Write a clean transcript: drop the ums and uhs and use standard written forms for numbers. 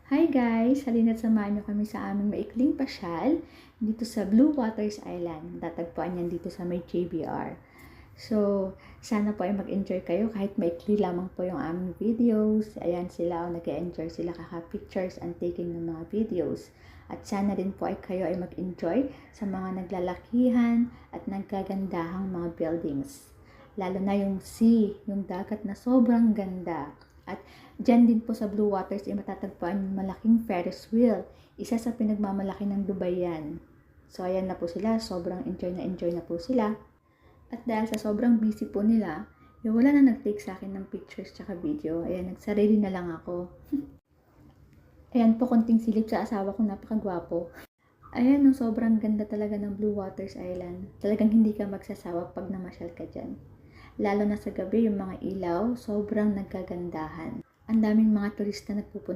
Hi guys! Halina't samahan niyo kami sa aming maikling pasyal dito sa Blue Waters Island. Tatagpuan yan dito sa may JBR. So, sana po ay mag-enjoy kayo kahit maikli lamang po yung aming videos. Ayan sila, nag-enjoy sila kaka-pictures and taking ng mga videos. At sana din po ay kayo ay mag-enjoy sa mga naglalakihan at nagkagandahang mga buildings. Lalo na yung sea, yung dagat na sobrang ganda. At dyan din po sa Blue Waters ay matatagpuan yung malaking Ferris wheel. Isa sa pinagmamalaki ng Dubai yan. So ayan na po sila, sobrang enjoy na po sila. At dahil sa sobrang busy po nila, wala na nag-take sa akin ng pictures tsaka video. Ayan, nagsarili na lang ako. Ayan po, konting silip sa asawa ko, napakagwapo. Ayan, no, sobrang ganda talaga ng Blue Waters Island. Talagang hindi ka magsasawa pag namasyal ka dyan. Lalo na sa gabi, yung mga ilaw, sobrang nagkagandahan. Ang daming mga turista nagpupunta